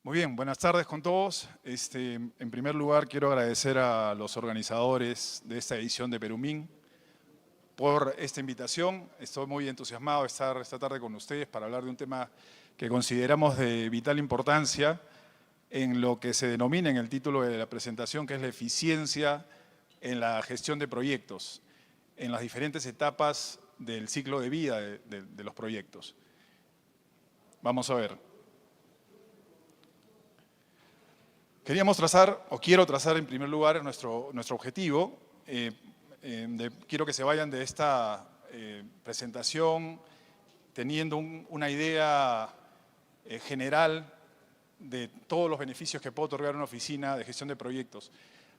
Muy bien, buenas tardes con todos. En primer lugar, quiero agradecer a los organizadores de esta edición de Perumín por esta invitación. Estoy muy entusiasmado de estar esta tarde con ustedes para hablar de un tema que consideramos de vital importancia en lo que se denomina en el título de la presentación, que es la eficiencia en la gestión de proyectos, en las diferentes etapas del ciclo de vida de los proyectos. Vamos a ver. Queríamos trazar, o quiero trazar en primer lugar nuestro objetivo. Quiero que se vayan de esta presentación teniendo una idea general de todos los beneficios que puede otorgar una oficina de gestión de proyectos.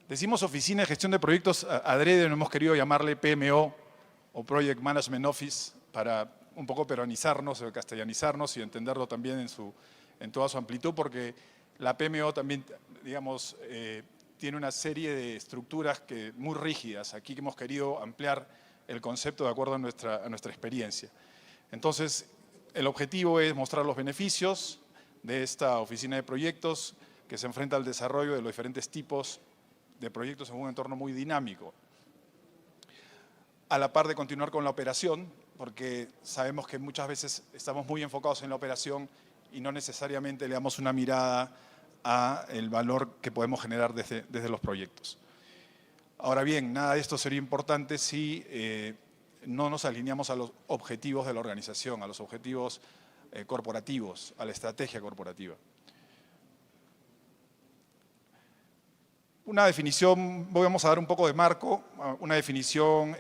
Decimos oficina de gestión de proyectos adrede, no hemos querido llamarle PMO o Project Management Office para un poco peruanizarnos, castellanizarnos y entenderlo también en toda su amplitud, porque la PMO también, digamos, tiene una serie de estructuras muy rígidas. Aquí hemos querido ampliar el concepto de acuerdo a nuestra experiencia. Entonces, el objetivo es mostrar los beneficios de esta oficina de proyectos que se enfrenta al desarrollo de los diferentes tipos de proyectos en un entorno muy dinámico. A la par de continuar con la operación, porque sabemos que muchas veces estamos muy enfocados en la operación y no necesariamente le damos una mirada al valor que podemos generar desde los proyectos. Ahora bien, nada de esto sería importante si no nos alineamos a los objetivos de la organización, a los objetivos corporativos, a la estrategia corporativa. Una definición, vamos a dar un poco de marco, una definición,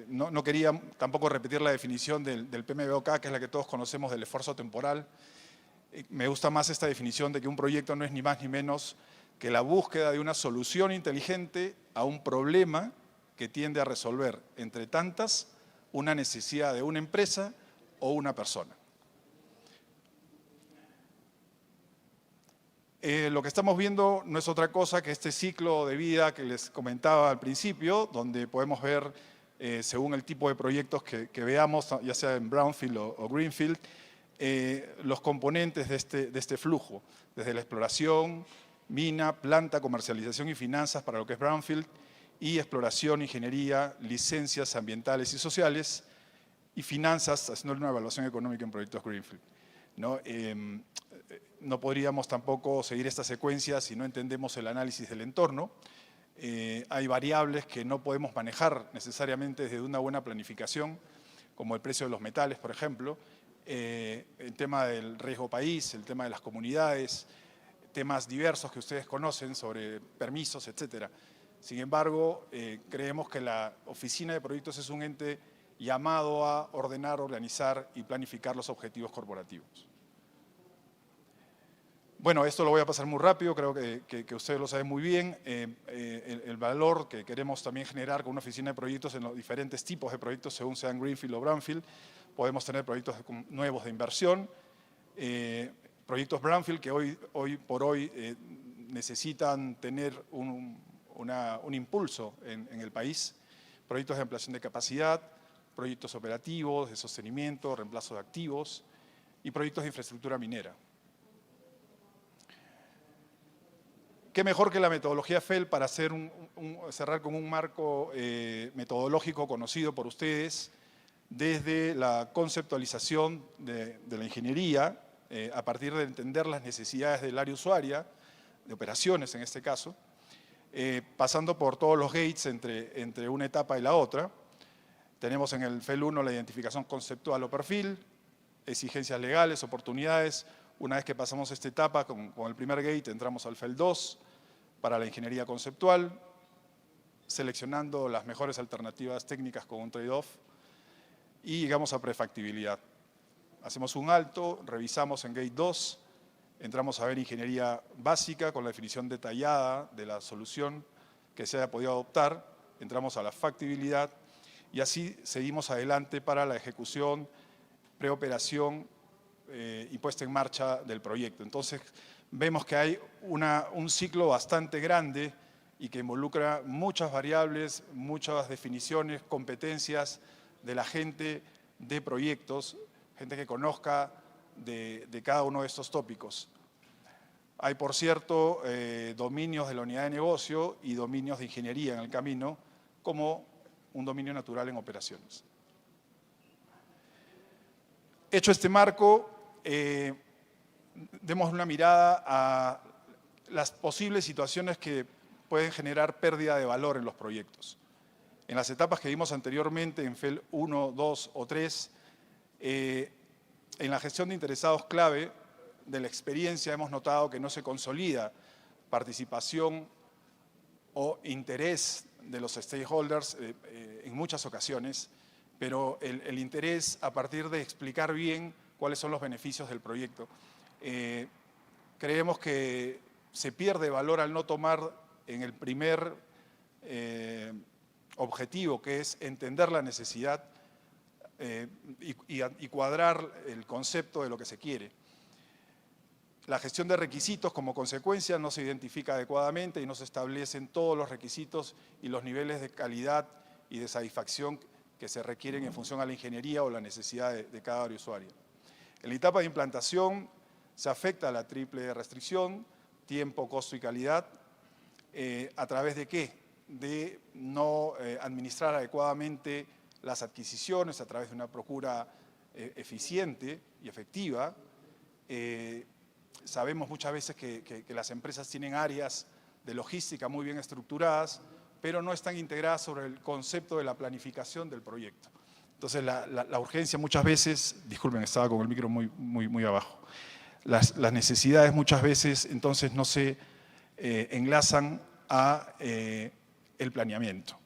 no quería tampoco repetir la definición del PMBOK, que es la que todos conocemos del esfuerzo temporal. Me gusta más esta definición de que un proyecto no es ni más ni menos que la búsqueda de una solución inteligente a un problema que tiende a resolver, entre tantas, una necesidad de una empresa o una persona. Lo que estamos viendo no es otra cosa que este ciclo de vida que les comentaba al principio, donde podemos ver, según el tipo de proyectos que veamos, ya sea en Brownfield o Greenfield, los componentes de este flujo, desde la exploración, mina, planta, comercialización y finanzas para lo que es Brownfield, y exploración, ingeniería, licencias ambientales y sociales, y finanzas, haciendo una evaluación económica en proyectos Greenfield, ¿no? No podríamos tampoco seguir esta secuencia si no entendemos el análisis del entorno. Hay variables que no podemos manejar necesariamente desde una buena planificación, como el precio de los metales, por ejemplo, el tema del riesgo país, el tema de las comunidades, temas diversos que ustedes conocen sobre permisos, etcétera. Sin embargo, creemos que la oficina de proyectos es un ente llamado a ordenar, organizar y planificar los objetivos corporativos. Bueno, esto lo voy a pasar muy rápido, creo que ustedes lo saben muy bien. El valor que queremos también generar con una oficina de proyectos en los diferentes tipos de proyectos, según sean Greenfield o Brownfield. Podemos tener proyectos nuevos de inversión, proyectos Brownfield que hoy por hoy necesitan tener un impulso en el país, proyectos de ampliación de capacidad, proyectos operativos, de sostenimiento, reemplazo de activos y proyectos de infraestructura minera. ¿Qué mejor que la metodología FEL para cerrar con un marco metodológico conocido por ustedes desde la conceptualización de la ingeniería, a partir de entender las necesidades del área usuaria, de operaciones en este caso, pasando por todos los gates entre una etapa y la otra. Tenemos en el FEL 1 la identificación conceptual o perfil, exigencias legales, oportunidades. Una vez que pasamos esta etapa con el primer gate, entramos al FEL 2 para la ingeniería conceptual, seleccionando las mejores alternativas técnicas con un trade-off y llegamos a prefactibilidad. Hacemos un alto, revisamos en gate 2, entramos a ver ingeniería básica con la definición detallada de la solución que se haya podido adoptar, entramos a la factibilidad y así seguimos adelante para la ejecución, preoperación y puesta en marcha del proyecto. Entonces, vemos que hay un ciclo bastante grande y que involucra muchas variables, muchas definiciones, competencias de la gente de proyectos, gente que conozca de cada uno de estos tópicos. Hay, por cierto, dominios de la unidad de negocio y dominios de ingeniería en el camino, como un dominio natural en operaciones. Hecho este marco, demos una mirada a las posibles situaciones que pueden generar pérdida de valor en los proyectos. En las etapas que vimos anteriormente, en FEL 1, 2 o 3, en la gestión de interesados clave de la experiencia hemos notado que no se consolida participación o interés de los stakeholders en muchas ocasiones, pero el interés a partir de explicar bien cuáles son los beneficios del proyecto. Creemos que se pierde valor al no tomar en el primer objetivo, que es entender la necesidad y cuadrar el concepto de lo que se quiere. La gestión de requisitos, como consecuencia, no se identifica adecuadamente y no se establecen todos los requisitos y los niveles de calidad y de satisfacción que se requieren en función a la ingeniería o la necesidad de cada usuario. En la etapa de implantación se afecta la triple restricción, tiempo, costo y calidad. ¿A través de qué? De no administrar adecuadamente las adquisiciones a través de una procura eficiente y efectiva. Sabemos muchas veces que las empresas tienen áreas de logística muy bien estructuradas, pero no están integradas sobre el concepto de la planificación del proyecto. Entonces, la urgencia muchas veces, disculpen, estaba con el micro muy abajo, las necesidades muchas veces entonces no se enlazan a el planeamiento.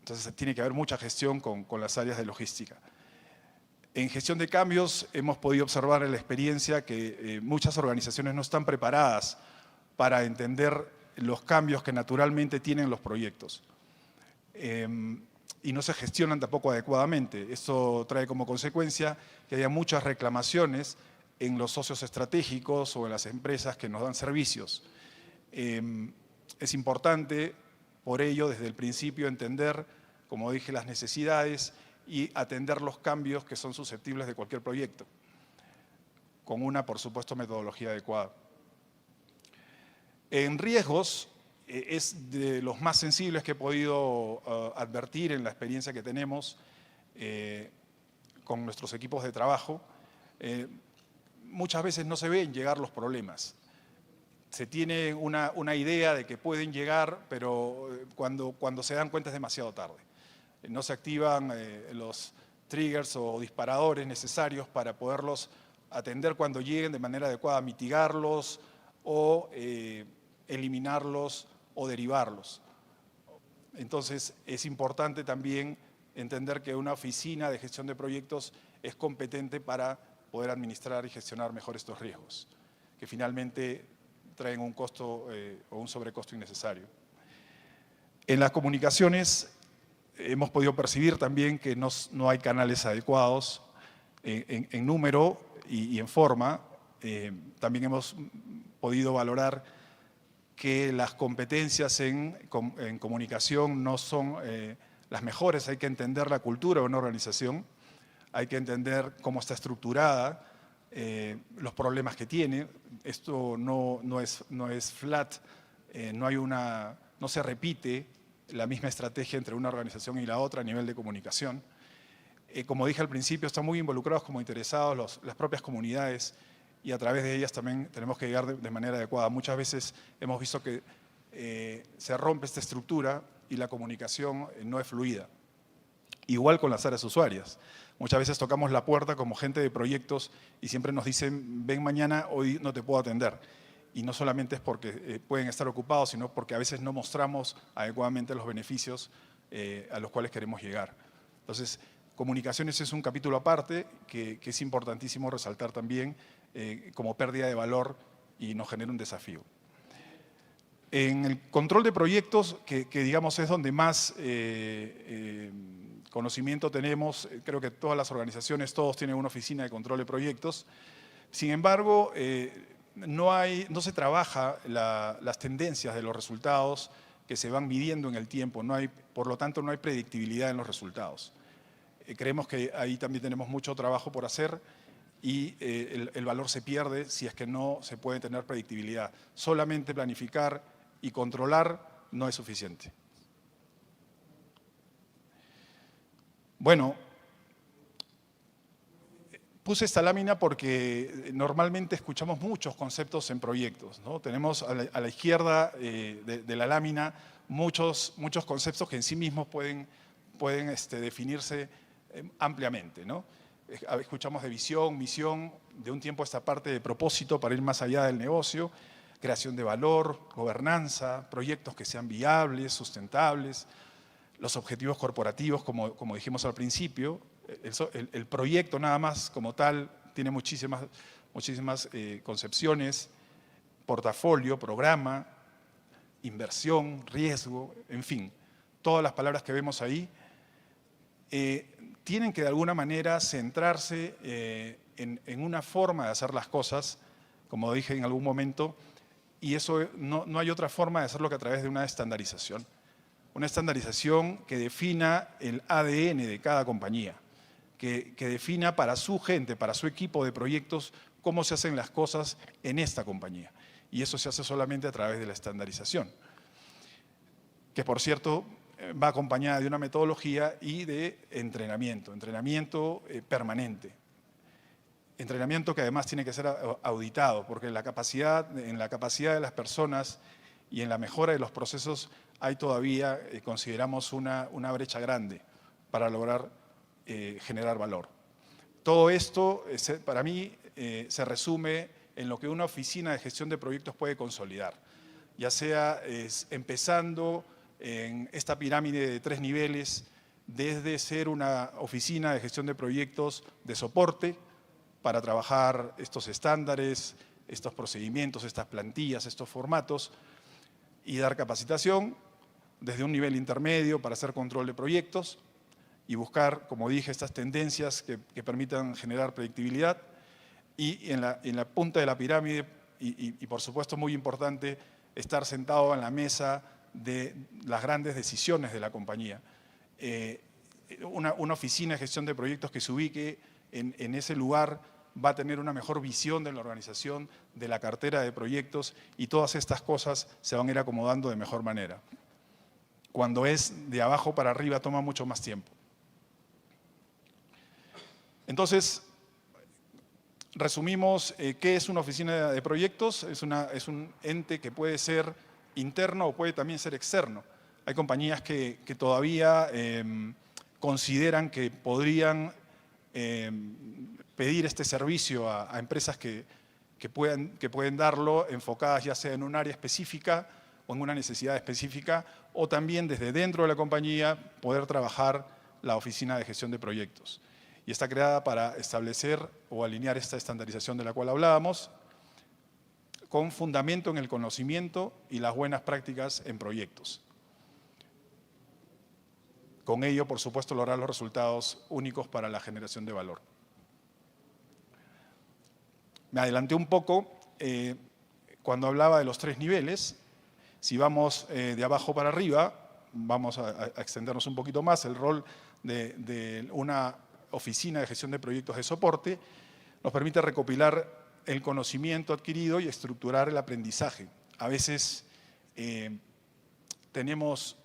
Entonces, tiene que haber mucha gestión con las áreas de logística. En gestión de cambios hemos podido observar en la experiencia que muchas organizaciones no están preparadas para entender los cambios que naturalmente tienen los proyectos y no se gestionan tampoco adecuadamente. Esto trae como consecuencia que haya muchas reclamaciones en los socios estratégicos o en las empresas que nos dan servicios. Es importante, por ello, desde el principio entender, como dije, las necesidades y atender los cambios que son susceptibles de cualquier proyecto, con una, por supuesto, metodología adecuada. En riesgos, es de los más sensibles que he podido advertir en la experiencia que tenemos con nuestros equipos de trabajo. Muchas veces no se ven llegar los problemas. Se tiene una idea de que pueden llegar, pero cuando se dan cuenta es demasiado tarde. No se activan los triggers o disparadores necesarios para poderlos atender cuando lleguen de manera adecuada, mitigarlos o eliminarlos o derivarlos. Entonces, es importante también entender que una oficina de gestión de proyectos es competente para poder administrar y gestionar mejor estos riesgos, que finalmente traen un costo o un sobrecosto innecesario. En las comunicaciones hemos podido percibir también que no hay canales adecuados en número y en forma. También hemos podido valorar que las competencias en comunicación no son las mejores. Hay que entender la cultura de una organización, hay que entender cómo está estructurada, los problemas que tiene. Esto no es flat, no se repite la misma estrategia entre una organización y la otra a nivel de comunicación. Como dije al principio, están muy involucrados como interesados las propias comunidades y a través de ellas también tenemos que llegar de manera adecuada. Muchas veces hemos visto que se rompe esta estructura y la comunicación no es fluida. Igual con las áreas usuarias. Muchas veces tocamos la puerta como gente de proyectos y siempre nos dicen, ven mañana, hoy no te puedo atender. Y no solamente es porque pueden estar ocupados, sino porque a veces no mostramos adecuadamente los beneficios a los cuales queremos llegar. Entonces, comunicaciones es un capítulo aparte que es importantísimo resaltar también como pérdida de valor y nos genera un desafío. En el control de proyectos, que digamos es donde más conocimiento tenemos, creo que todas las organizaciones, todos tienen una oficina de control de proyectos. Sin embargo, no se trabaja las tendencias de los resultados que se van midiendo en el tiempo, por lo tanto no hay predictibilidad en los resultados. Creemos que ahí también tenemos mucho trabajo por hacer y el valor se pierde si es que no se puede tener predictibilidad. Solamente planificar y controlar no es suficiente. Bueno, puse esta lámina porque normalmente escuchamos muchos conceptos en proyectos, ¿no? Tenemos a la izquierda de la lámina muchos conceptos que en sí mismos pueden definirse ampliamente, ¿no? Escuchamos de visión, misión, de un tiempo a esta parte de propósito para ir más allá del negocio, creación de valor, gobernanza, proyectos que sean viables, sustentables, los objetivos corporativos, como dijimos al principio. El proyecto nada más como tal tiene muchísimas concepciones, portafolio, programa, inversión, riesgo, en fin, todas las palabras que vemos ahí tienen que de alguna manera centrarse en una forma de hacer las cosas, como dije en algún momento, y eso no hay otra forma de hacerlo que a través de una estandarización. Una estandarización que defina el ADN de cada compañía, que defina para su gente, para su equipo de proyectos, cómo se hacen las cosas en esta compañía. Y eso se hace solamente a través de la estandarización, que por cierto va acompañada de una metodología y de entrenamiento permanente. Entrenamiento que además tiene que ser auditado, porque en la capacidad de las personas y en la mejora de los procesos hay todavía, consideramos, una brecha grande para lograr generar valor. Todo esto, para mí, se resume en lo que una oficina de gestión de proyectos puede consolidar, ya sea empezando en esta pirámide de 3 niveles, desde ser una oficina de gestión de proyectos de soporte para trabajar estos estándares, estos procedimientos, estas plantillas, estos formatos, y dar capacitación desde un nivel intermedio para hacer control de proyectos y buscar, como dije, estas tendencias que permitan generar predictibilidad, y en la punta de la pirámide, y por supuesto muy importante, estar sentado en la mesa de las grandes decisiones de la compañía. Una oficina de gestión de proyectos que se ubique en ese lugar va a tener una mejor visión de la organización, de la cartera de proyectos, y todas estas cosas se van a ir acomodando de mejor manera. Cuando es de abajo para arriba toma mucho más tiempo. Entonces, resumimos, ¿qué es una oficina de proyectos? Es un ente que puede ser interno o puede también ser externo. Hay compañías que todavía consideran que podrían pedir este servicio a empresas que pueden darlo, enfocadas ya sea en un área específica o en una necesidad específica, o también desde dentro de la compañía poder trabajar la oficina de gestión de proyectos. Y está creada para establecer o alinear esta estandarización de la cual hablábamos, con fundamento en el conocimiento y las buenas prácticas en proyectos. Con ello, por supuesto, lograr los resultados únicos para la generación de valor. Me adelanté un poco cuando hablaba de los 3 niveles. Si vamos de abajo para arriba, vamos a extendernos un poquito más. El rol de una oficina de gestión de proyectos de soporte nos permite recopilar el conocimiento adquirido y estructurar el aprendizaje. A veces tenemos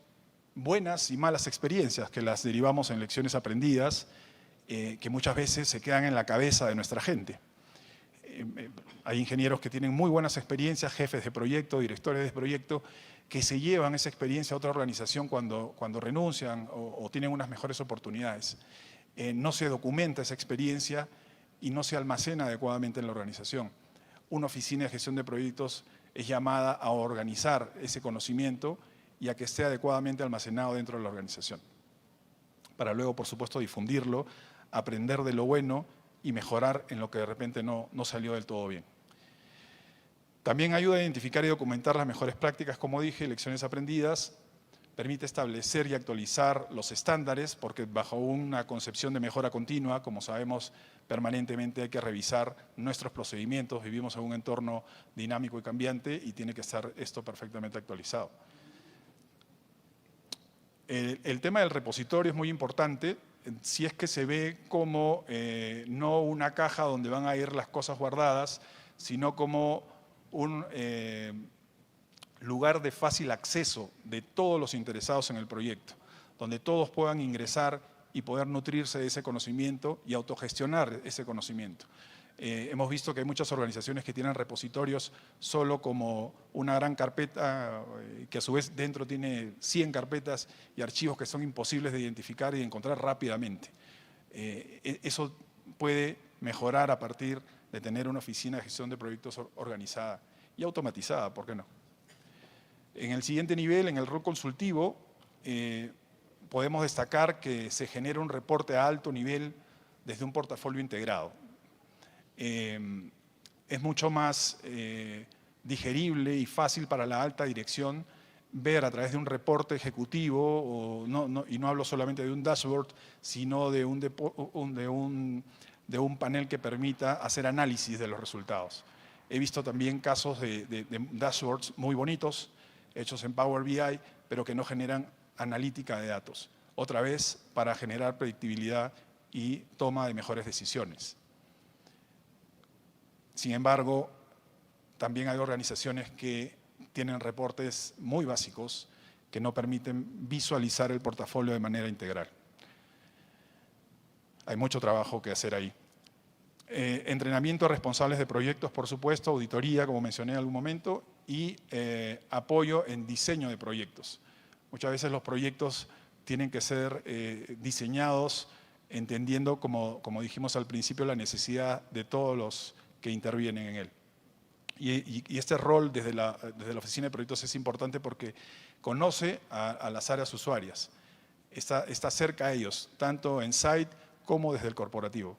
buenas y malas experiencias que las derivamos en lecciones aprendidas, que muchas veces se quedan en la cabeza de nuestra gente. Hay ingenieros que tienen muy buenas experiencias, jefes de proyecto, directores de proyecto, que se llevan esa experiencia a otra organización cuando renuncian o tienen unas mejores oportunidades. No se documenta esa experiencia y no se almacena adecuadamente en la organización. Una oficina de gestión de proyectos es llamada a organizar ese conocimiento y a que esté adecuadamente almacenado dentro de la organización, para luego, por supuesto, difundirlo, aprender de lo bueno y mejorar en lo que de repente no salió del todo bien. También ayuda a identificar y documentar las mejores prácticas, como dije, lecciones aprendidas. Permite establecer y actualizar los estándares, porque bajo una concepción de mejora continua, como sabemos, permanentemente hay que revisar nuestros procedimientos. Vivimos en un entorno dinámico y cambiante y tiene que estar esto perfectamente actualizado. El tema del repositorio es muy importante. si es que se ve como no una caja donde van a ir las cosas guardadas, sino como un lugar de fácil acceso de todos los interesados en el proyecto, donde todos puedan ingresar y poder nutrirse de ese conocimiento y autogestionar ese conocimiento. Hemos visto que hay muchas organizaciones que tienen repositorios solo como una gran carpeta, que a su vez dentro tiene 100 carpetas y archivos que son imposibles de identificar y de encontrar rápidamente. Eso puede mejorar a partir de tener una oficina de gestión de proyectos organizada y automatizada, ¿por qué no? En el siguiente nivel, en el rol consultivo, podemos destacar que se genera un reporte a alto nivel desde un portafolio integrado. Es mucho más digerible y fácil para la alta dirección ver a través de un reporte ejecutivo, y no hablo solamente de un dashboard, sino de un panel que permita hacer análisis de los resultados. He visto también casos de dashboards muy bonitos, hechos en Power BI, pero que no generan analítica de datos. Otra vez, para generar predictibilidad y toma de mejores decisiones. Sin embargo, también hay organizaciones que tienen reportes muy básicos que no permiten visualizar el portafolio de manera integral. Hay mucho trabajo que hacer ahí. Entrenamiento a responsables de proyectos, por supuesto, auditoría, como mencioné en algún momento, y apoyo en diseño de proyectos. Muchas veces los proyectos tienen que ser diseñados entendiendo, como dijimos al principio, la necesidad de todos los que intervienen en él. Y este rol desde la oficina de proyectos es importante porque conoce a las áreas usuarias, está cerca a ellos, tanto en site como desde el corporativo.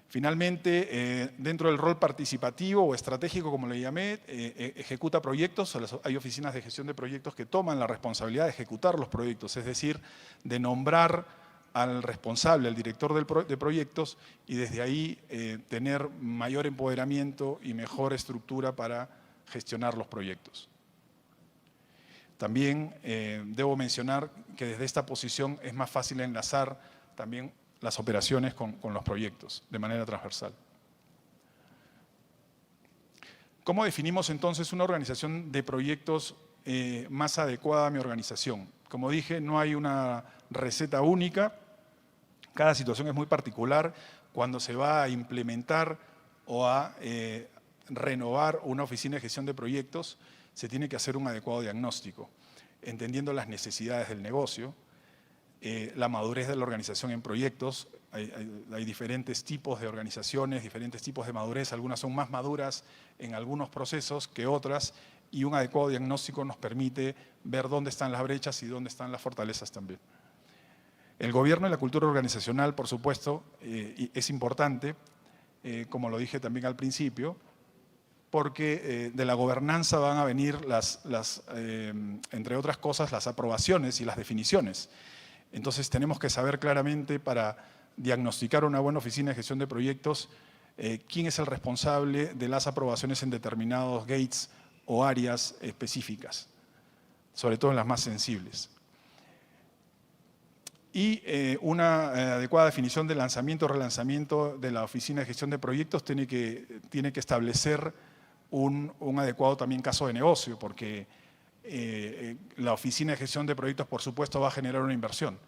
Finalmente, dentro del rol participativo o estratégico, como le llamé, ejecuta proyectos. Hay oficinas de gestión de proyectos que toman la responsabilidad de ejecutar los proyectos, es decir, de nombrar al responsable, al director de proyectos, y desde ahí tener mayor empoderamiento y mejor estructura para gestionar los proyectos. También debo mencionar que desde esta posición es más fácil enlazar también las operaciones con los proyectos de manera transversal. ¿Cómo definimos entonces una organización de proyectos más adecuada a mi organización? Como dije, no hay una receta única. Cada situación es muy particular. Cuando se va a implementar o a renovar una oficina de gestión de proyectos, se tiene que hacer un adecuado diagnóstico, entendiendo las necesidades del negocio, la madurez de la organización en proyectos. Hay diferentes tipos de organizaciones, diferentes tipos de madurez. Algunas son más maduras en algunos procesos que otras, y un adecuado diagnóstico nos permite ver dónde están las brechas y dónde están las fortalezas también. El gobierno y la cultura organizacional, por supuesto, es importante, como lo dije también al principio, porque de la gobernanza van a venir, entre otras cosas, las aprobaciones y las definiciones. Entonces tenemos que saber claramente, para diagnosticar una buena oficina de gestión de proyectos, quién es el responsable de las aprobaciones en determinados gates o áreas específicas, sobre todo en las más sensibles. Y una adecuada definición de lanzamiento o relanzamiento de la oficina de gestión de proyectos tiene que establecer un adecuado también caso de negocio, porque la oficina de gestión de proyectos, por supuesto, va a generar una inversión.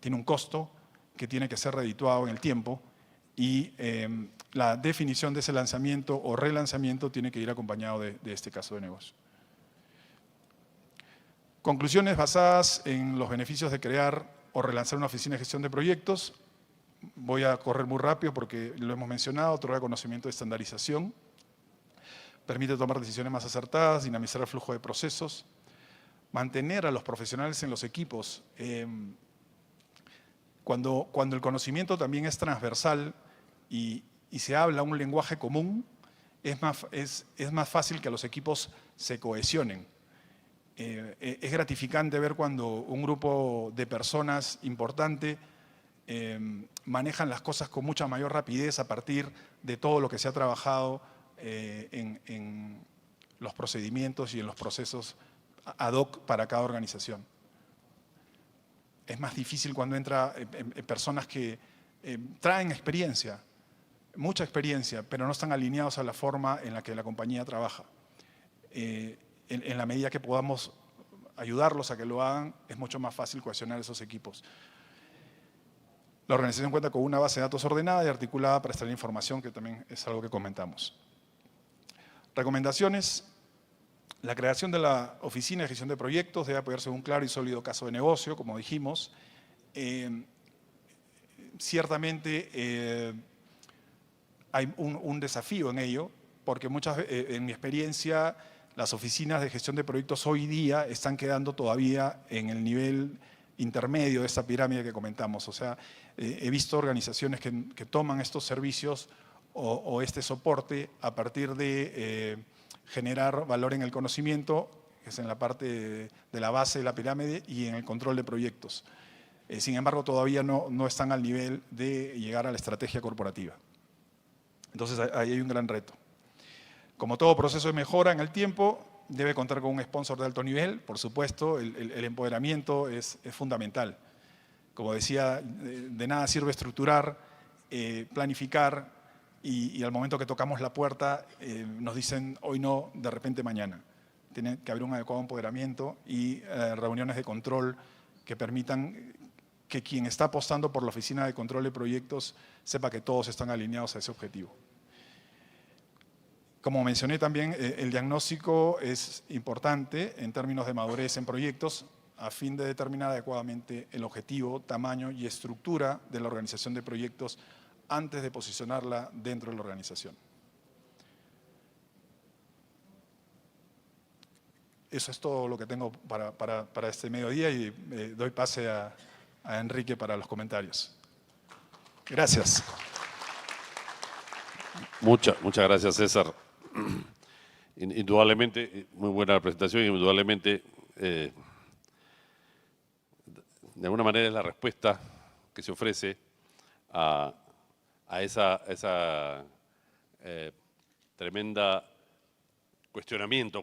Tiene un costo que tiene que ser redituado en el tiempo, y la definición de ese lanzamiento o relanzamiento tiene que ir acompañado de este caso de negocio. Conclusiones basadas en los beneficios de crear o relanzar una oficina de gestión de proyectos. Voy a correr muy rápido porque lo hemos mencionado. Otorga conocimiento de estandarización. Permite tomar decisiones más acertadas, dinamizar el flujo de procesos. Mantener a los profesionales en los equipos. Cuando el conocimiento también es transversal y se habla un lenguaje común, es más fácil que los equipos se cohesionen. Es gratificante ver cuando un grupo de personas importante manejan las cosas con mucha mayor rapidez a partir de todo lo que se ha trabajado en los procedimientos y en los procesos ad hoc para cada organización. es más difícil cuando entra personas que traen experiencia, mucha experiencia, pero no están alineados a la forma en la que la compañía trabaja. En la medida que podamos ayudarlos a que lo hagan, es mucho más fácil cohesionar esos equipos. La organización cuenta con una base de datos ordenada y articulada para extraer información, que también es algo que comentamos. Recomendaciones. La creación de la Oficina de Gestión de Proyectos debe apoyarse en un claro y sólido caso de negocio, como dijimos. Ciertamente hay un desafío en ello, porque en mi experiencia, las oficinas de gestión de proyectos hoy día están quedando todavía en el nivel intermedio de esta pirámide que comentamos. O sea, he visto organizaciones que toman estos servicios o este soporte a partir de generar valor en el conocimiento, que es en la parte de la base de la pirámide, y en el control de proyectos. Sin embargo, todavía no están al nivel de llegar a la estrategia corporativa. Entonces, ahí hay un gran reto. Como todo proceso de mejora en el tiempo, debe contar con un sponsor de alto nivel. Por supuesto, el empoderamiento es fundamental. Como decía, de nada sirve estructurar, planificar, y al momento que tocamos la puerta nos dicen hoy no, de repente mañana. Tiene que haber un adecuado empoderamiento y reuniones de control que permitan que quien está apostando por la oficina de control de proyectos sepa que todos están alineados a ese objetivo. Como mencioné también, el diagnóstico es importante en términos de madurez en proyectos a fin de determinar adecuadamente el objetivo, tamaño y estructura de la organización de proyectos antes de posicionarla dentro de la organización. Eso es todo lo que tengo para este mediodía y doy pase a Enrique para los comentarios. Gracias. Muchas gracias, César. Indudablemente, muy buena la presentación, indudablemente, de alguna manera es la respuesta que se ofrece a esa tremenda cuestionamiento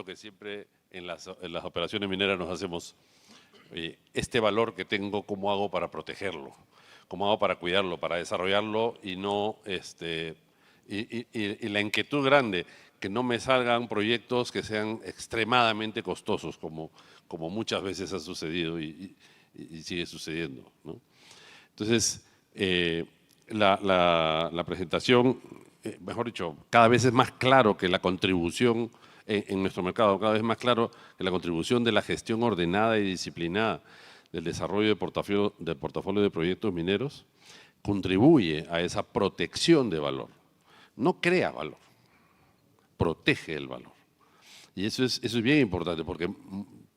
que siempre en las operaciones mineras nos hacemos. Oye, este valor que tengo, ¿cómo hago para protegerlo? ¿Cómo hago para cuidarlo, para desarrollarlo y no y la inquietud grande, que no me salgan proyectos que sean extremadamente costosos, como muchas veces ha sucedido y sigue sucediendo, ¿no? Entonces, la presentación, mejor dicho, cada vez es más claro que la contribución en nuestro mercado, cada vez más claro que la contribución de la gestión ordenada y disciplinada del desarrollo de portafolio de proyectos mineros contribuye a esa protección de valor. No crea valor, protege el valor. Y eso es bien importante, porque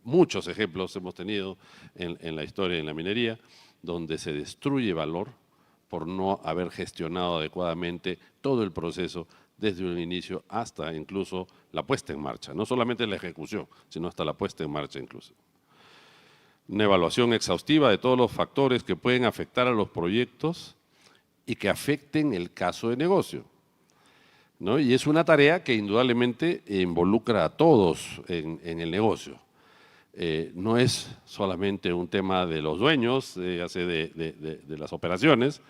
muchos ejemplos hemos tenido en la historia, en la minería, donde se destruye valor por no haber gestionado adecuadamente todo el proceso desde un inicio hasta incluso la puesta en marcha. No solamente la ejecución, sino hasta la puesta en marcha incluso. Una evaluación exhaustiva de todos los factores que pueden afectar a los proyectos y que afecten el caso de negocio, ¿no? Y es una tarea que indudablemente involucra a todos en el negocio. No es solamente un tema de los dueños, de las operaciones,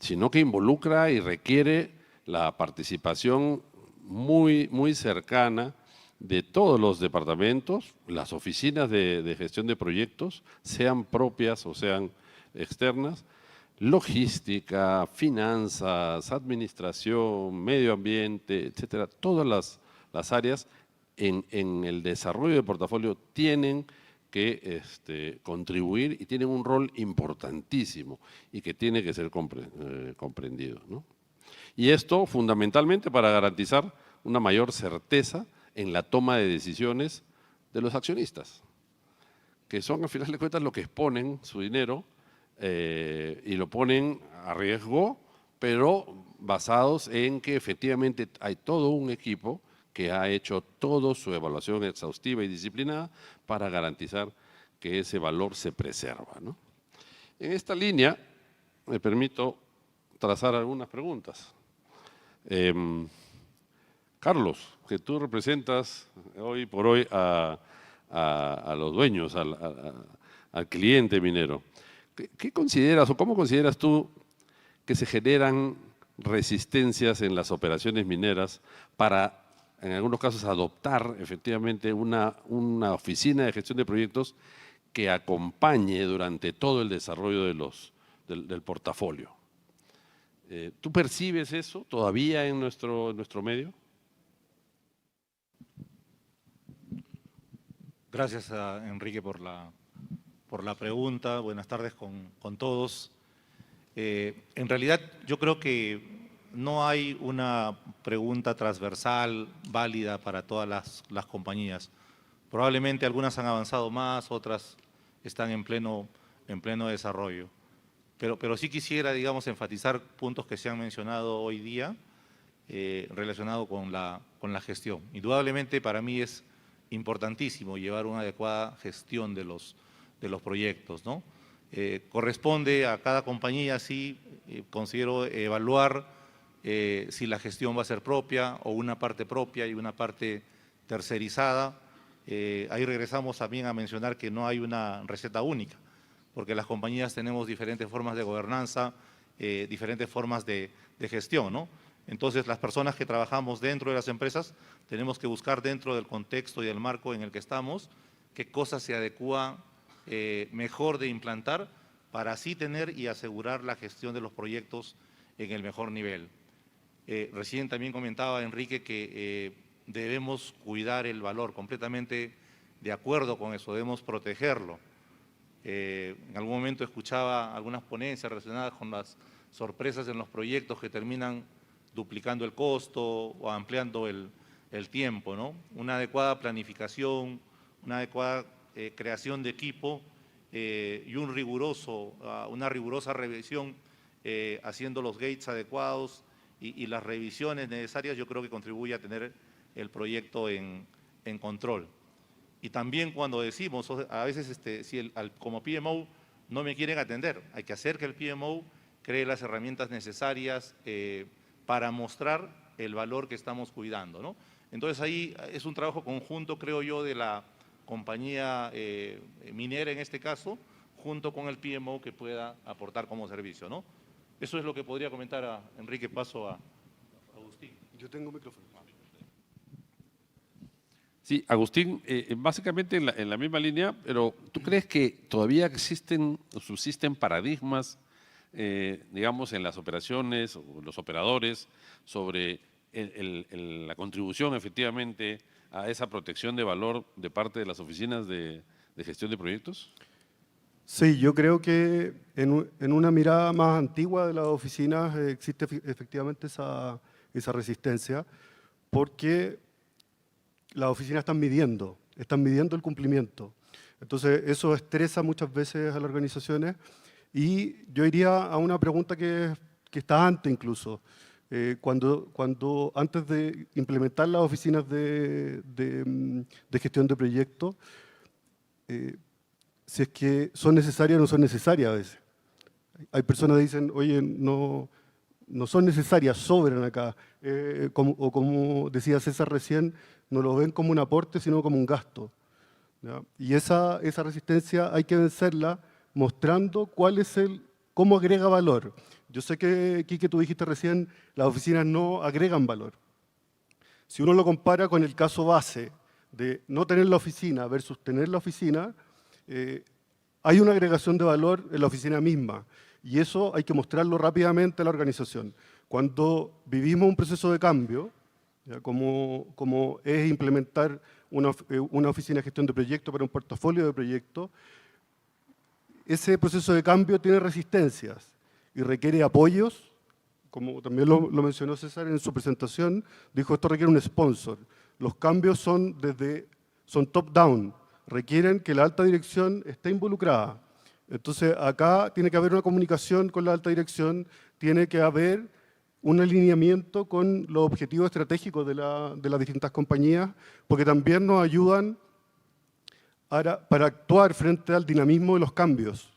sino que involucra y requiere la participación muy cercana de todos los departamentos, las oficinas de gestión de proyectos, sean propias o sean externas, logística, finanzas, administración, medio ambiente, etcétera. Todas las áreas en el desarrollo de portafolio tienen que contribuir y tienen un rol importantísimo y que tiene que ser comprendido, ¿no? Y esto fundamentalmente para garantizar una mayor certeza en la toma de decisiones de los accionistas, que son al final de cuentas los que exponen su dinero y lo ponen a riesgo, pero basados en que efectivamente hay todo un equipo que ha hecho toda su evaluación exhaustiva y disciplinada para garantizar que ese valor se preserva, ¿no? En esta línea me permito trazar algunas preguntas. Carlos, que tú representas hoy por hoy a los dueños, a al cliente minero. ¿Qué consideras o cómo consideras tú que se generan resistencias en las operaciones mineras para, en algunos casos, adoptar efectivamente una oficina de gestión de proyectos que acompañe durante todo el desarrollo del portafolio? ¿Tú percibes eso todavía en nuestro medio? Gracias a Enrique por la pregunta. Buenas tardes con todos. En realidad, yo creo que no hay una pregunta transversal válida para todas las compañías. Probablemente algunas han avanzado más, otras están en pleno desarrollo. Pero sí quisiera, digamos, enfatizar puntos que se han mencionado hoy día relacionados con la gestión. Indudablemente, para mí es importantísimo llevar una adecuada gestión de los proyectos, ¿no? Corresponde a cada compañía, sí, considero evaluar si la gestión va a ser propia o una parte propia y una parte tercerizada. Ahí regresamos también a mencionar que no hay una receta única, porque las compañías tenemos diferentes formas de gobernanza, diferentes formas de gestión, ¿no? Entonces, las personas que trabajamos dentro de las empresas tenemos que buscar dentro del contexto y del marco en el que estamos qué cosas se adecúan mejor de implantar para así tener y asegurar la gestión de los proyectos en el mejor nivel. Recién también comentaba Enrique que debemos cuidar el valor, completamente de acuerdo con eso, debemos protegerlo. En algún momento escuchaba algunas ponencias relacionadas con las sorpresas en los proyectos que terminan duplicando el costo o ampliando el tiempo, ¿no? Una adecuada planificación, una adecuada creación de equipo y una rigurosa revisión haciendo los gates adecuados y las revisiones necesarias, yo creo que contribuye a tener el proyecto en control. Y también cuando decimos, a veces si como PMO no me quieren atender, hay que hacer que el PMO cree las herramientas necesarias para mostrar el valor que estamos cuidando, ¿no? Entonces ahí es un trabajo conjunto, creo yo, de la compañía minera en este caso, junto con el PMO que pueda aportar como servicio, ¿no? Eso es lo que podría comentar a Enrique. Paso a Agustín. Yo tengo micrófono. Sí, Agustín, básicamente en la misma línea, pero ¿tú crees que todavía existen o subsisten paradigmas, digamos, en las operaciones o los operadores sobre la contribución efectivamente a esa protección de valor de parte de las oficinas de gestión de proyectos? Sí, yo creo que en una mirada más antigua de las oficinas existe efectivamente esa resistencia, porque las oficinas están midiendo el cumplimiento. Entonces, eso estresa muchas veces a las organizaciones. Y yo iría a una pregunta que está antes incluso. Cuando antes de implementar las oficinas de gestión de proyectos, si es que son necesarias o no son necesarias a veces. Hay personas que dicen, oye, no son necesarias, sobran acá. O como decía César recién, no lo ven como un aporte, sino como un gasto, ¿ya? Y esa resistencia hay que vencerla mostrando cómo agrega valor. Yo sé que, Quique, tú dijiste recién, las oficinas no agregan valor. Si uno lo compara con el caso base de no tener la oficina versus tener la oficina, hay una agregación de valor en la oficina misma. Y eso hay que mostrarlo rápidamente a la organización. Cuando vivimos un proceso de cambio, ¿ya? Como es implementar una oficina de gestión de proyectos para un portafolio de proyectos, ese proceso de cambio tiene resistencias y requiere apoyos, como también lo mencionó César en su presentación, dijo esto requiere un sponsor. Los cambios son top-down, requieren que la alta dirección esté involucrada. Entonces acá tiene que haber una comunicación con la alta dirección, tiene que haber un alineamiento con los objetivos estratégicos de las distintas compañías, porque también nos ayudan para actuar frente al dinamismo de los cambios.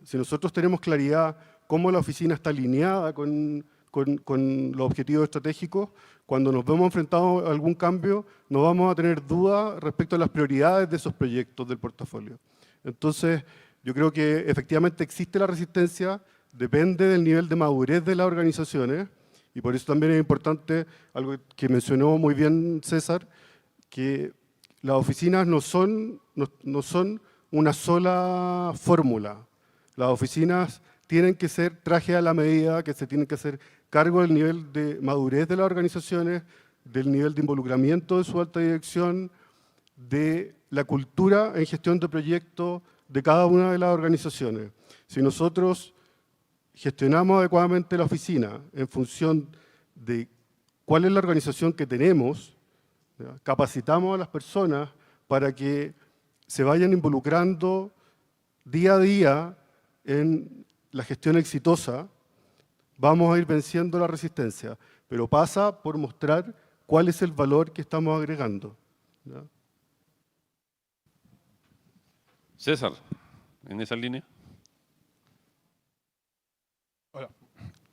Si nosotros tenemos claridad cómo la oficina está alineada con los objetivos estratégicos, cuando nos vemos enfrentados a algún cambio, no vamos a tener duda respecto a las prioridades de esos proyectos del portafolio. Entonces, Yo creo que efectivamente existe la resistencia, depende del nivel de madurez de las organizaciones, y por eso también es importante algo que mencionó muy bien César, que las oficinas no son una sola fórmula. Las oficinas tienen que ser traje a la medida, que se tienen que hacer cargo del nivel de madurez de las organizaciones, del nivel de involucramiento de su alta dirección, de la cultura en gestión de proyectos de cada una de las organizaciones. Si nosotros gestionamos adecuadamente la oficina en función de cuál es la organización que tenemos, ¿ya? Capacitamos a las personas para que se vayan involucrando día a día en la gestión exitosa, vamos a ir venciendo la resistencia, pero pasa por mostrar cuál es el valor que estamos agregando, ¿ya? César, en esa línea.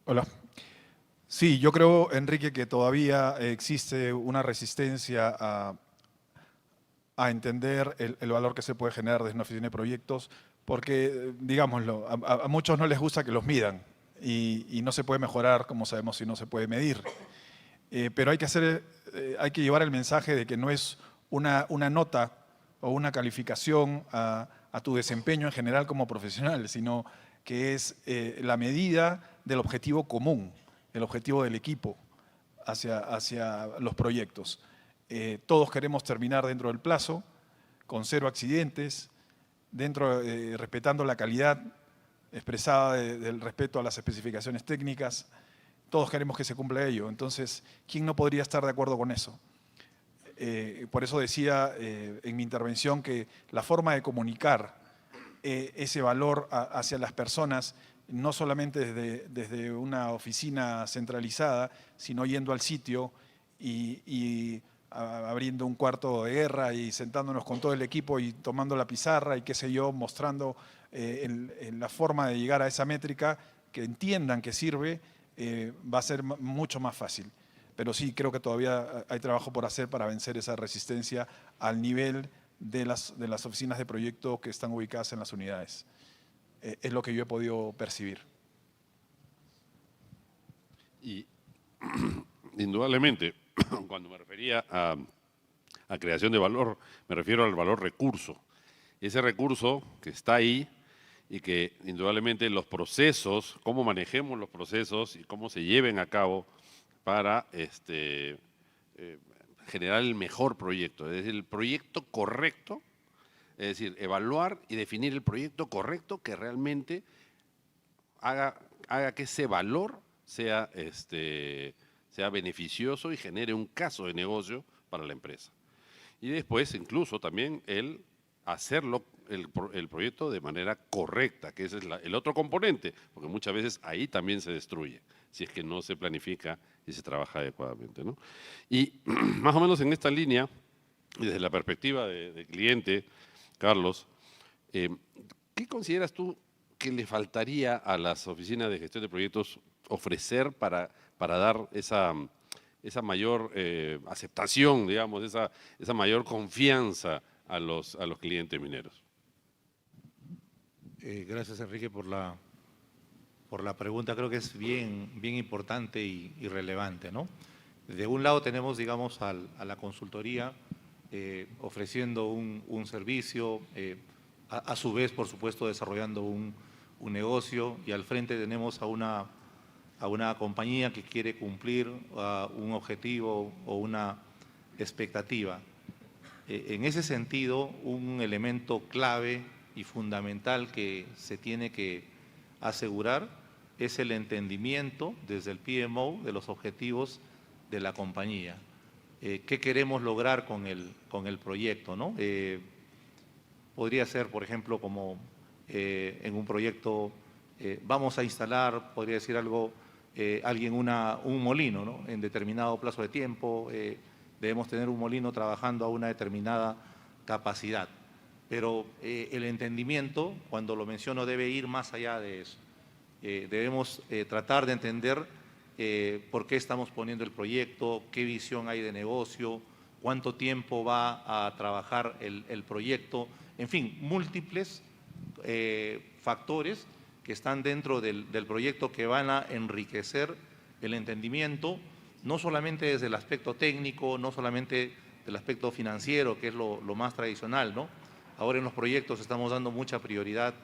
Hola. Sí, yo creo, Enrique, que todavía existe una resistencia a entender el valor que se puede generar desde una oficina de proyectos, porque, digámoslo, a muchos no les gusta que los midan y no se puede mejorar, como sabemos, si no se puede medir. Pero hay que llevar el mensaje de que no es una nota o una calificación a tu desempeño en general como profesional, sino que es la medida del objetivo común, el objetivo del equipo hacia los proyectos. Todos queremos terminar dentro del plazo, con 0 accidentes, respetando la calidad expresada del respeto a las especificaciones técnicas. Todos queremos que se cumpla ello. Entonces, ¿quién no podría estar de acuerdo con eso? Por eso decía en mi intervención que la forma de comunicar ese valor hacia las personas, no solamente desde una oficina centralizada, sino yendo al sitio y abriendo un cuarto de guerra y sentándonos con todo el equipo y tomando la pizarra y qué sé yo, mostrando en la forma de llegar a esa métrica, que entiendan que sirve, va a ser mucho más fácil. Pero sí, creo que todavía hay trabajo por hacer para vencer esa resistencia al nivel de las oficinas de proyecto que están ubicadas en las unidades. Es lo que yo he podido percibir. Y indudablemente, cuando me refería a creación de valor, me refiero al valor recurso. Ese recurso que está ahí y que indudablemente los procesos, cómo manejemos los procesos y cómo se lleven a cabo para generar el mejor proyecto, es decir, el proyecto correcto, es decir, evaluar y definir el proyecto correcto que realmente haga que ese valor sea beneficioso y genere un caso de negocio para la empresa. Y después, incluso también el hacerlo, el proyecto de manera correcta, que ese es el otro componente, porque muchas veces ahí también se destruye, si es que no se planifica y se trabaja adecuadamente, ¿no? Y más o menos en esta línea, desde la perspectiva de cliente, Carlos, ¿qué consideras tú que le faltaría a las oficinas de gestión de proyectos ofrecer para dar esa mayor aceptación, digamos, esa mayor confianza a los clientes mineros? Gracias, Enrique, por la pregunta. Creo que es bien importante y relevante, ¿no? De un lado tenemos, digamos, a la consultoría ofreciendo un servicio, a su vez, por supuesto, desarrollando un negocio, y al frente tenemos a una compañía que quiere cumplir un objetivo o una expectativa. En ese sentido, un elemento clave y fundamental que se tiene que asegurar es el entendimiento desde el PMO de los objetivos de la compañía. ¿Qué queremos lograr con el proyecto, ¿no? Podría ser, por ejemplo, como en un proyecto vamos a instalar, podría decir algo, alguien un molino, ¿no? En determinado plazo de tiempo, debemos tener un molino trabajando a una determinada capacidad. Pero el entendimiento, cuando lo menciono, debe ir más allá de eso. Debemos tratar de entender por qué estamos poniendo el proyecto, qué visión hay de negocio, cuánto tiempo va a trabajar el proyecto, en fin, múltiples factores que están dentro del proyecto que van a enriquecer el entendimiento, no solamente desde el aspecto técnico, no solamente del aspecto financiero, que es lo más tradicional, ¿no? Ahora en los proyectos estamos dando mucha prioridad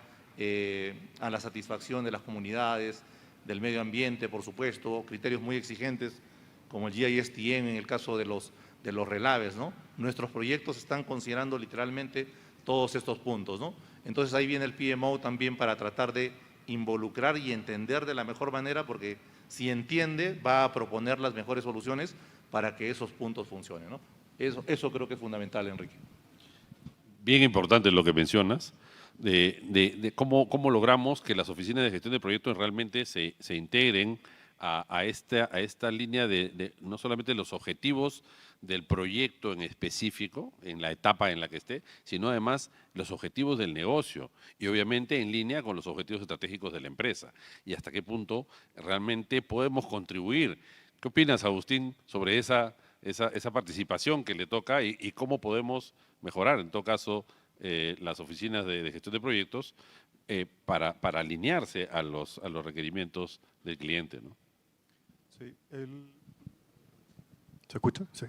a la satisfacción de las comunidades, del medio ambiente, por supuesto, criterios muy exigentes como el GISTM en el caso de los relaves, ¿no? Nuestros proyectos están considerando literalmente todos estos puntos, ¿no? Entonces ahí viene el PMO también para tratar de involucrar y entender de la mejor manera, porque si entiende va a proponer las mejores soluciones para que esos puntos funcionen, ¿no? Eso creo que es fundamental, Enrique. Bien importante lo que mencionas, de cómo logramos que las oficinas de gestión de proyectos realmente se integren a esta línea de no solamente los objetivos del proyecto en específico, en la etapa en la que esté, sino además los objetivos del negocio y obviamente en línea con los objetivos estratégicos de la empresa. Y hasta qué punto realmente podemos contribuir. ¿Qué opinas, Agustín, sobre esa participación que le toca y cómo podemos mejorar, en todo caso, las oficinas de gestión de proyectos para alinearse a los requerimientos del cliente, ¿no? Sí, ¿se escucha? Sí.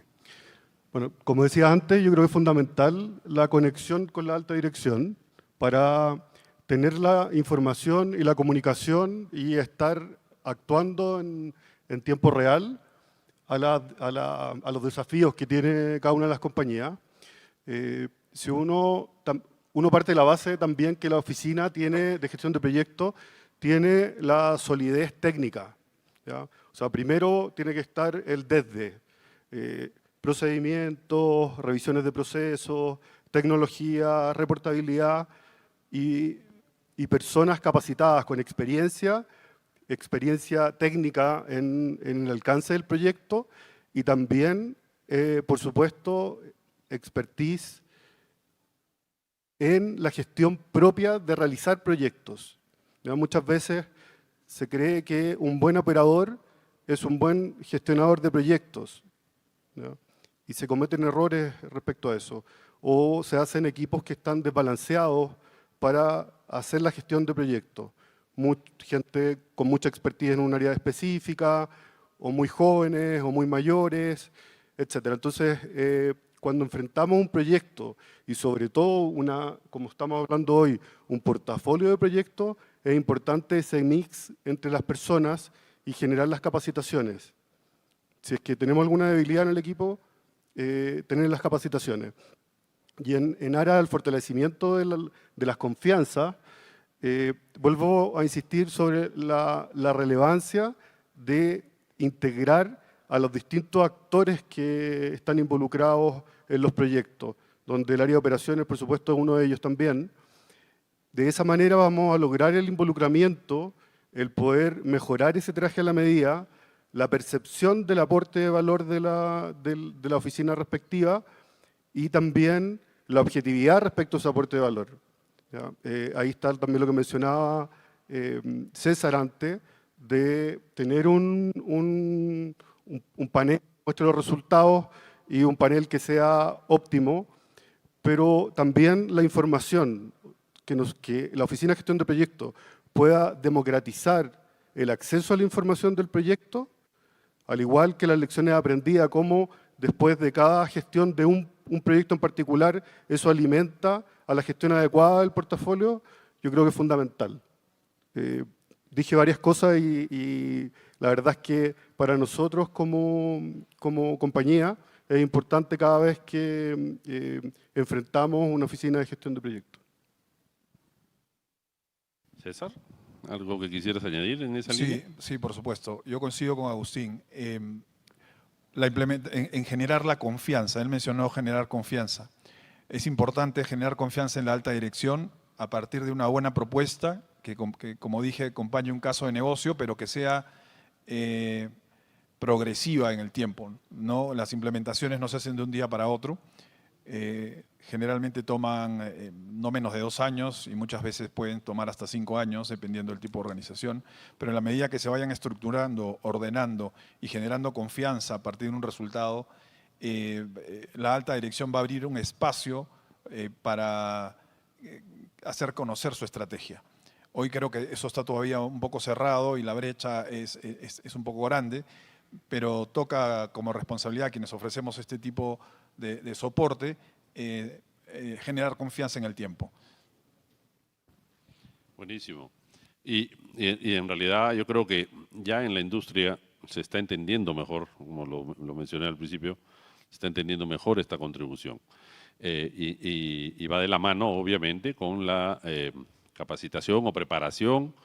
Bueno, como decía antes, yo creo que es fundamental la conexión con la alta dirección para tener la información y la comunicación y estar actuando en tiempo real a los desafíos que tiene cada una de las compañías. Si uno parte de la base también que la oficina de gestión de proyectos tiene la solidez técnica, ¿ya? O sea, primero tiene que estar el desde, procedimientos, revisiones de procesos, tecnología, reportabilidad y personas capacitadas con experiencia técnica en el alcance del proyecto y también, por supuesto, expertise en la gestión propia de realizar proyectos. ¿Ya? Muchas veces se cree que un buen operador es un buen gestionador de proyectos, ¿ya? Y se cometen errores respecto a eso. O se hacen equipos que están desbalanceados para hacer la gestión de proyectos. Gente con mucha expertise en un área específica, o muy jóvenes, o muy mayores, etc. Entonces, cuando enfrentamos un proyecto, y sobre todo, como estamos hablando hoy, un portafolio de proyectos, es importante ese mix entre las personas y generar las capacitaciones. Si es que tenemos alguna debilidad en el equipo, tener las capacitaciones. Y en aras del fortalecimiento de las confianzas, vuelvo a insistir sobre la relevancia de integrar a los distintos actores que están involucrados en los proyectos, donde el área de operaciones, por supuesto, es uno de ellos también. De esa manera vamos a lograr el involucramiento, el poder mejorar ese traje a la medida, la percepción del aporte de valor de la oficina respectiva y también la objetividad respecto a ese aporte de valor. ¿Ya? Ahí está también lo que mencionaba César antes, de tener un panel que muestre los resultados y un panel que sea óptimo, pero también la información, que la Oficina de Gestión de Proyectos pueda democratizar el acceso a la información del proyecto, al igual que las lecciones aprendidas, cómo después de cada gestión de un proyecto en particular, eso alimenta a la gestión adecuada del portafolio, yo creo que es fundamental. Dije varias cosas y la verdad es que para nosotros como compañía es importante cada vez que enfrentamos una oficina de gestión de proyectos. César, ¿algo que quisieras añadir en esa línea? Sí, por supuesto. Yo coincido con Agustín. En generar la confianza, él mencionó generar confianza. Es importante generar confianza en la alta dirección a partir de una buena propuesta que como dije, acompañe un caso de negocio, pero que sea progresiva en el tiempo, ¿no? Las implementaciones no se hacen de un día para otro. Generalmente toman no menos de 2 años y muchas veces pueden tomar hasta 5 años, dependiendo del tipo de organización. Pero en la medida que se vayan estructurando, ordenando y generando confianza a partir de un resultado, la alta dirección va a abrir un espacio para hacer conocer su estrategia. Hoy creo que eso está todavía un poco cerrado y la brecha es un poco grande, pero toca como responsabilidad a quienes ofrecemos este tipo de soporte generar confianza en el tiempo. Buenísimo. Y en realidad yo creo que ya en la industria se está entendiendo mejor, como lo mencioné al principio, se está entendiendo mejor esta contribución. Y va de la mano, obviamente, con la capacitación o preparación,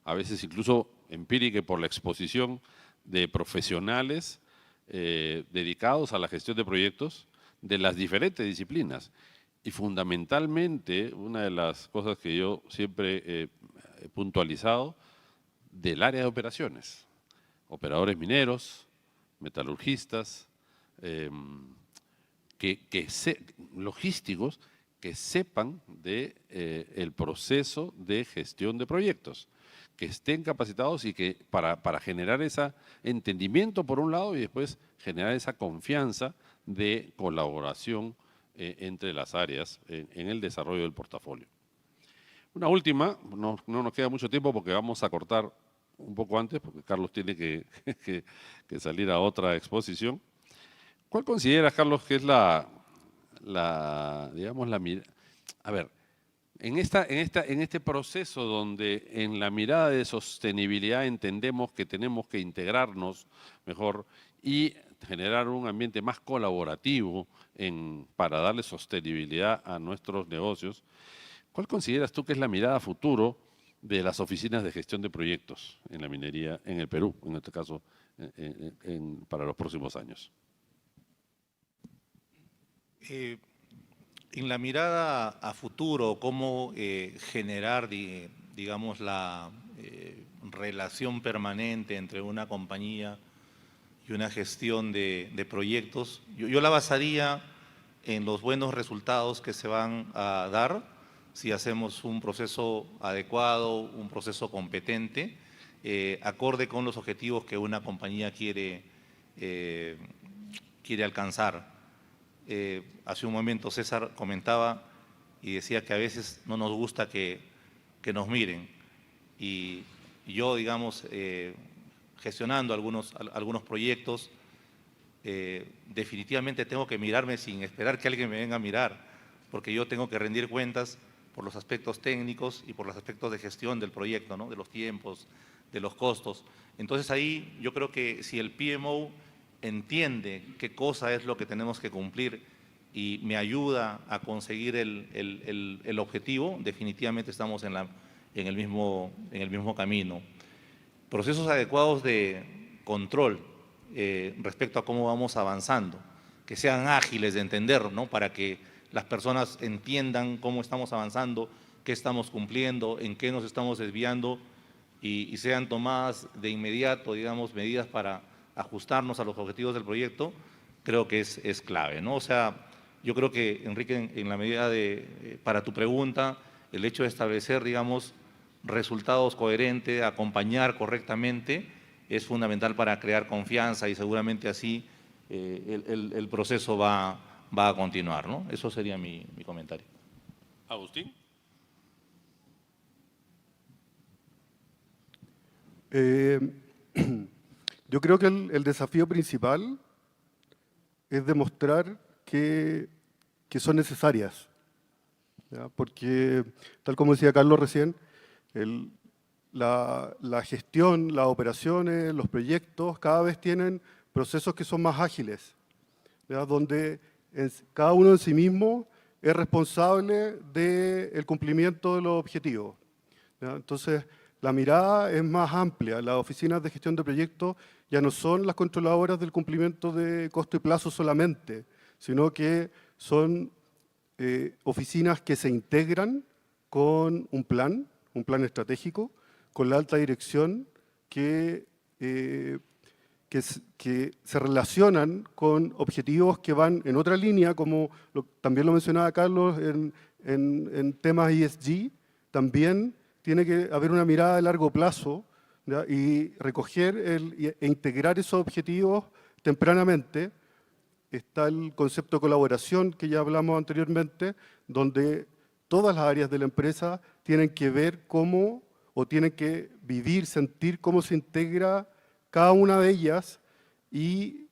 a veces incluso empírica y por la exposición de profesionales dedicados a la gestión de proyectos de las diferentes disciplinas. Y fundamentalmente, una de las cosas que yo siempre he puntualizado, del área de operaciones. Operadores mineros, metalurgistas, logísticos, que sepan del proceso de gestión de proyectos, que estén capacitados y que para generar ese entendimiento por un lado y después generar esa confianza de colaboración entre las áreas en el desarrollo del portafolio. Una última, no nos queda mucho tiempo porque vamos a cortar un poco antes, porque Carlos tiene que salir a otra exposición. ¿Cuál consideras, Carlos, que es digamos, a ver, en este proceso donde en la mirada de sostenibilidad entendemos que tenemos que integrarnos mejor y generar un ambiente más colaborativo para darle sostenibilidad a nuestros negocios, ¿cuál consideras tú que es la mirada a futuro de las oficinas de gestión de proyectos en la minería en el Perú, en este caso, para los próximos años? En la mirada a futuro, cómo generar, digamos, la relación permanente entre una compañía y una gestión de proyectos, yo la basaría en los buenos resultados que se van a dar si hacemos un proceso adecuado, un proceso competente, acorde con los objetivos que una compañía quiere alcanzar. Hace un momento César comentaba y decía que a veces no nos gusta que nos miren. Y yo, digamos, gestionando algunos proyectos, definitivamente tengo que mirarme sin esperar que alguien me venga a mirar, porque yo tengo que rendir cuentas por los aspectos técnicos y por los aspectos de gestión del proyecto, ¿no? De los tiempos, de los costos. Entonces ahí yo creo que si el PMO entiende qué cosa es lo que tenemos que cumplir y me ayuda a conseguir el objetivo, definitivamente estamos en el mismo camino. Procesos adecuados de control respecto a cómo vamos avanzando, que sean ágiles de entender, ¿no? Para que las personas entiendan cómo estamos avanzando, qué estamos cumpliendo, en qué nos estamos desviando y sean tomadas de inmediato, digamos, medidas para ajustarnos a los objetivos del proyecto, creo que es clave, ¿no? O sea, yo creo que, Enrique, en la medida para tu pregunta, el hecho de establecer, digamos, resultados coherentes, acompañar correctamente, es fundamental para crear confianza y seguramente así el proceso va a continuar, ¿no? Eso sería mi comentario. Agustín. Yo creo que el desafío principal es demostrar que son necesarias, ¿ya? Porque, tal como decía Carlos recién, la gestión, las operaciones, los proyectos cada vez tienen procesos que son más ágiles, ¿ya? Donde cada uno en sí mismo es responsable del cumplimiento de los objetivos, ¿ya? Entonces, la mirada es más amplia. Las oficinas de gestión de proyectos ya no son las controladoras del cumplimiento de costo y plazo solamente, sino que son oficinas que se integran con un plan estratégico, con la alta dirección que se relacionan con objetivos que van en otra línea, como también lo mencionaba Carlos en temas ESG, también tiene que haber una mirada de largo plazo, ¿ya? Y recoger e integrar esos objetivos tempranamente. Está el concepto de colaboración que ya hablamos anteriormente, donde todas las áreas de la empresa tienen que ver cómo, o tienen que vivir, sentir cómo se integra cada una de ellas y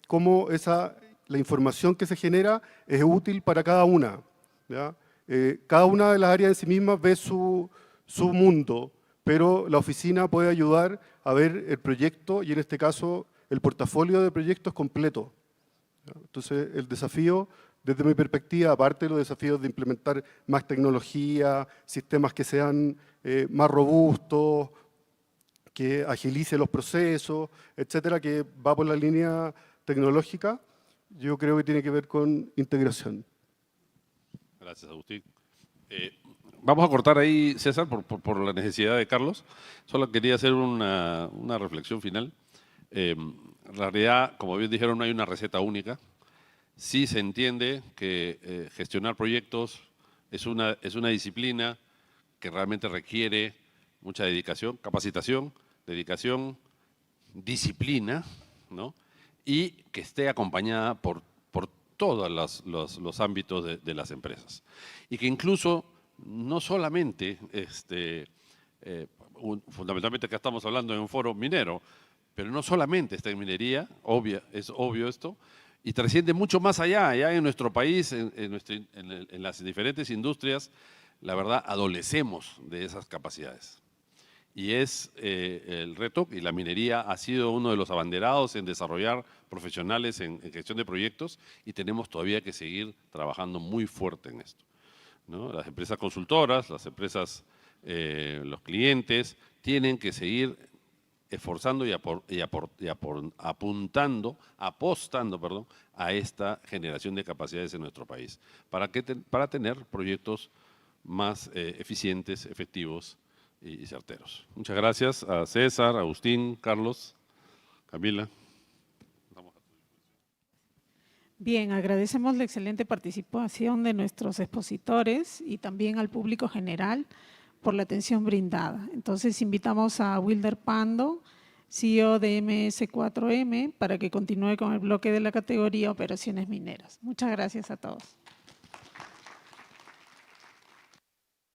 cómo la información que se genera es útil para cada una, ¿ya? Cada una de las áreas en sí misma ve su mundo, pero la oficina puede ayudar a ver el proyecto y en este caso el portafolio de proyectos completo. Entonces el desafío, desde mi perspectiva, aparte de los desafíos de implementar más tecnología, sistemas que sean más robustos, que agilice los procesos, etcétera, que va por la línea tecnológica, yo creo que tiene que ver con integración. Gracias, Agustín. Vamos a cortar ahí, César, por la necesidad de Carlos. Solo quería hacer una reflexión final. En realidad, como bien dijeron, no hay una receta única. Sí se entiende que gestionar proyectos es una disciplina que realmente requiere mucha dedicación, capacitación, dedicación, disciplina, ¿no? Y que esté acompañada por todos los ámbitos de las empresas. Y que incluso no solamente, fundamentalmente acá estamos hablando de un foro minero, pero no solamente está en minería, es obvio esto, y trasciende mucho más allá en nuestro país, en las diferentes industrias, la verdad, adolecemos de esas capacidades. Y es el reto, y la minería ha sido uno de los abanderados en desarrollar profesionales en gestión de proyectos, y tenemos todavía que seguir trabajando muy fuerte en esto, ¿no? Las empresas consultoras, las empresas, los clientes, tienen que seguir esforzando apostando a esta generación de capacidades en nuestro país, para tener proyectos más eficientes, efectivos y certeros. Muchas gracias a César, Agustín, Carlos, Camila. Bien, agradecemos la excelente participación de nuestros expositores y también al público general por la atención brindada. Entonces, invitamos a Wilder Pando, CEO de MS4M, para que continúe con el bloque de la categoría Operaciones Mineras. Muchas gracias a todos.